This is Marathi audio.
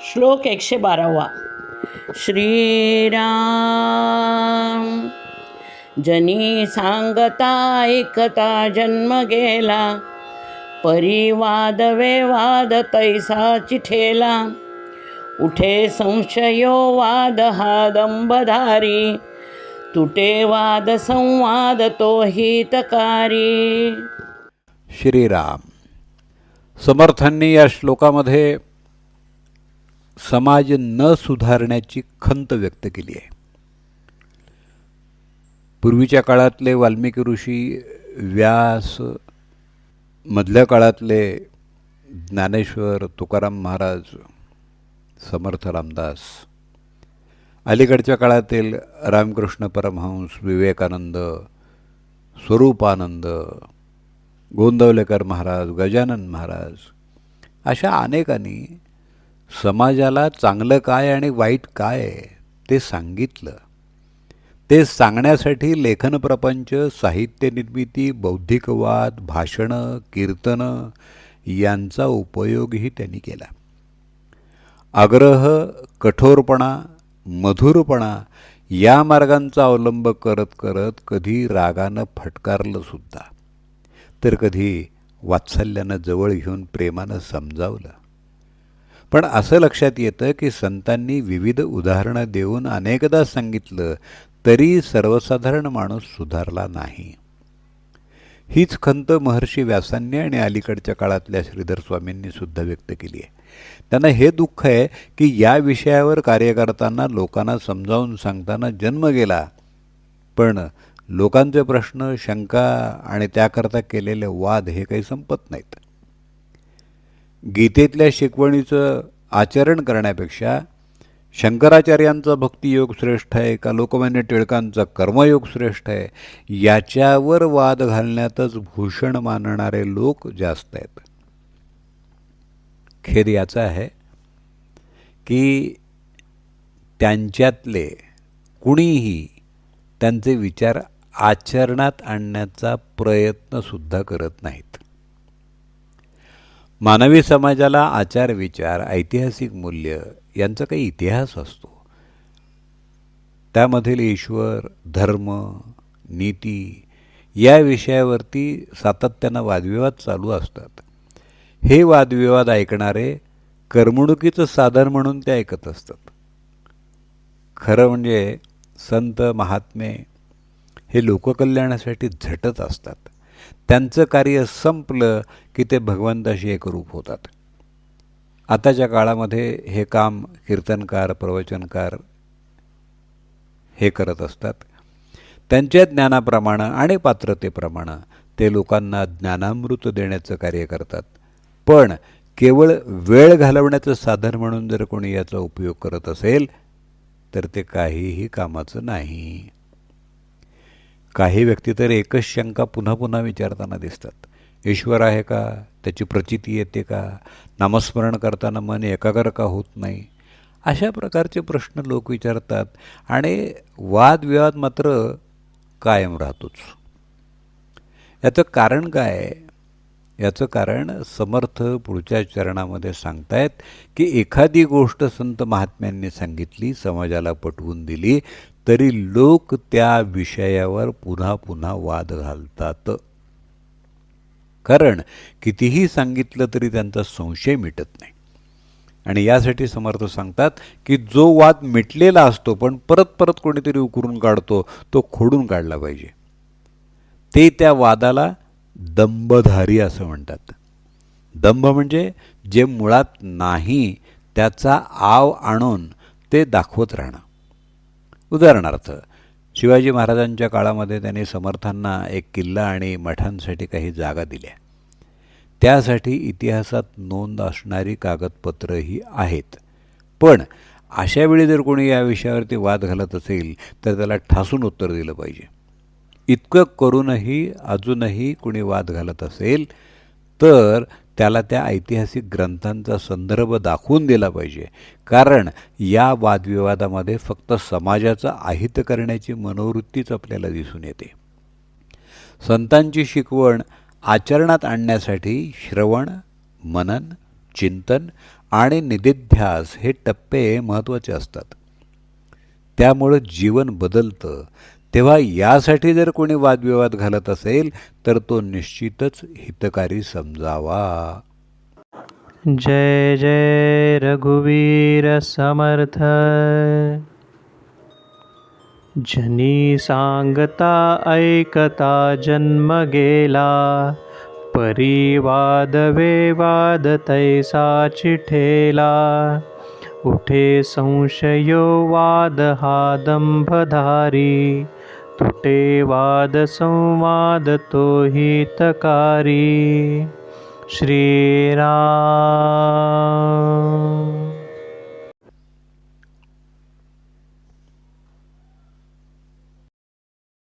श्लोक 112. श्रीराम जनी सांगता ऐकता जन्म गेला, परिवाद वेवाद तैसा चिठेला. उठे संशयो वाद हा दंभधारी, तुटे वाद संवाद तो हितकारी. श्रीराम. समर्थांनी या श्लोकामध्ये समाज न सुधारण्याची खंत व्यक्त केली आहे. पूर्वीच्या काळातले वाल्मिकी ऋषी, व्यास, मधल्या काळातले ज्ञानेश्वर, तुकाराम महाराज, समर्थ रामदास, अलीकडच्या काळातील रामकृष्ण परमहंस, विवेकानंद, स्वरूपानंद, गोंदवलेकर महाराज, गजानन महाराज, अशा अनेकांनी समाजाला चांगलं काय आणि वाईट काय ते सांगितलं. ते सांगण्यासाठी लेखन प्रपंच, साहित्य निर्मिती, बौद्धिकवाद, भाषणं, कीर्तनं यांचा उपयोगही त्यांनी केला. आग्रह, कठोरपणा, मधुरपणा या मार्गांचा अवलंब करत करत कधी रागानं फटकारलं सुद्धा, तर कधी वात्सल्यानं जवळ घेऊन प्रेमानं समजावलं. पण असं लक्षात येतं की संतांनी विविध उदाहरणं देऊन अनेकदा सांगितलं तरी सर्वसाधारण माणूस सुधारला नाही. हीच खंत महर्षी व्यासांनी आणि अलीकडच्या काळातल्या श्रीधर स्वामींनी सुद्धा व्यक्त केली आहे. त्यांना हे दुःख आहे की या विषयावर कार्य करताना, लोकांना समजावून सांगताना जन्म गेला, पण लोकांचे प्रश्न, शंका आणि त्याकरता केलेले वाद हे काही संपत नाहीत. गीतेतल्या शिकवणीचं आचरण करण्यापेक्षा शंकराचार्यांचा भक्तियोग श्रेष्ठ आहे का लोकमान्य टिळकांचा कर्मयोग श्रेष्ठ आहे, याच्यावर वाद घालण्यातच भूषण मानणारे लोक जास्त आहेत. खेद याचा आहे की त्यांच्यातले कुणीही त्यांचे विचार आचरणात आणण्याचा प्रयत्नसुद्धा करत नाहीत. मानवी समाजाला आचार, विचार, ऐतिहासिक मूल्य यांचा काही इतिहास असतो. त्यामधील ईश्वर, धर्म, नीती या विषयावरती सातत्यानं वादविवाद चालू असतात. हे वादविवाद ऐकणारे करमणुकीचं साधन म्हणून ते ऐकत असतात. खरं म्हणजे संत महात्मे हे लोककल्याणासाठी झटत असतात. त्यांचं कार्य संपलं की ते भगवंताशी एकरूप होतात. आताच्या काळामध्ये हे काम कीर्तनकार, प्रवचनकार हे करत असतात. त्यांच्या ज्ञानाप्रमाणे आणि पात्रतेप्रमाणे ते लोकांना ज्ञानामृत देण्याचं कार्य करतात. पण केवळ वेळ घालवण्याचं साधन म्हणून जर कोणी याचा उपयोग करत असेल तर ते काहीही कामाचं नाही. काही व्यक्ती तर एकच शंका पुन्हा पुन्हा विचारताना दिसतात. ईश्वर आहे का? त्याची प्रचिती येते का? नामस्मरण करताना मन एकाग्र का होत नाही? अशा प्रकारचे प्रश्न लोक विचारतात आणि वादविवाद मात्र कायम राहतोच. याचं कारण काय? याचं कारण समर्थ पुढच्या चरणामध्ये सांगतायत की एखादी गोष्ट संत महात्म्यांनी सांगितली, समाजाला पटवून दिली, तरी लोक त्या विषयावर पुन्हा पुन्हा वाद घालतात. कारण कितीही सांगितलं तरी त्यांचा संशय मिटत नाही. आणि यासाठी समर्थ सांगतात की जो वाद मिटलेला असतो पण परत परत कोणीतरी उकरून काढतो, तो खोडून काढला पाहिजे. ते त्या वादाला दंभधारी असं म्हणतात. दंभ म्हणजे जे मुळात नाही त्याचा आव आणून ते दाखवत राहणं. उदाहरणार्थ, शिवाजी महाराजांच्या काळामध्ये त्यांनी समर्थांना एक किल्ला आणि मठांसाठी काही जागा दिल्या. त्यासाठी इतिहासात नोंद असणारी कागदपत्रंही आहेत. पण अशावेळी जर कोणी या विषयावरती वाद घालत असेल तर त्याला ठासून उत्तर दिलं पाहिजे. इतकं करूनही अजूनही कोणी वाद घालत असेल तर त्याला त्या ऐतिहासिक ग्रंथांचा संदर्भ दाखवून दिला पाहिजे. कारण या वादविवादामध्ये फक्त समाजाचं अहित करण्याची मनोवृत्तीच आपल्याला दिसून येते. संतांची शिकवण आचरणात आणण्यासाठी श्रवण, मनन, चिंतन आणि निदिध्यास हे टप्पे महत्त्वाचे असतात. त्यामुळं जीवन बदलतं. तेव्हा यासाठी जर कोणी वादविवाद घालत असेल तर तो निश्चितच हितकारी समजावा. जय जय रघुवीर समर्थ. जनी सांगता ऐकता जन्म गेला, परिवाद वेवाद तैसा चिठेला. उठे संशयो वाद हा दंभधारी, तुटे वाद संवाद तो हितकारी. श्रीराम.